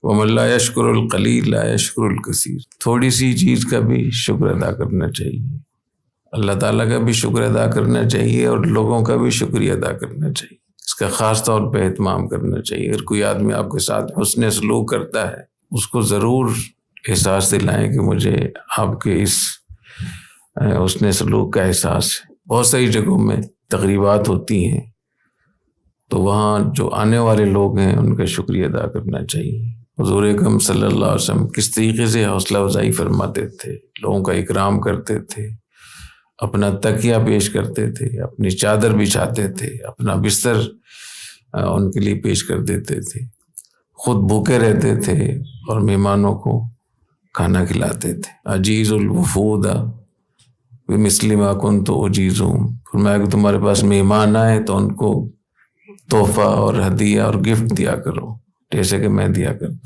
وَمَن لَا يَشْكُرُ الْقَلِيلَ لَا يَشْكُرُ الْكَثِيرَ. تھوڑی سی چیز کا بھی شکر ادا کرنا چاہیے، اللہ تعالیٰ کا بھی شکر ادا کرنا چاہیے اور لوگوں کا بھی شکریہ ادا کرنا چاہیے، اس کا خاص طور پہ اہتمام کرنا چاہیے. اگر کوئی آدمی آپ کے ساتھ حسن سلوک کرتا ہے، اس کو ضرور احساس دلائیں کہ مجھے آپ کے اس حسن سلوک کا احساس ہے. بہت ساری جگہوں میں تقریبات ہوتی ہیں تو وہاں جو آنے والے لوگ ہیں ان کا شکریہ ادا کرنا چاہیے. حضور اکرم صلی اللہ علیہ وسلم کس طریقے سے حوصلہ افزائی فرماتے تھے، لوگوں کا اکرام کرتے تھے، اپنا تکیہ پیش کرتے تھے، اپنی چادر بچھاتے تھے، اپنا بستر ان کے لیے پیش کر دیتے تھے، خود بھوکے رہتے تھے اور مہمانوں کو کھانا کھلاتے تھے. عجیز الوفود بمثل ما كنت اجیزهم. فرمایا کہ تمہارے پاس مہمان آئے تو ان کو تحفہ اور ہدیہ اور گفٹ دیا کرو جیسے کہ میں دیا کرتا ہوں.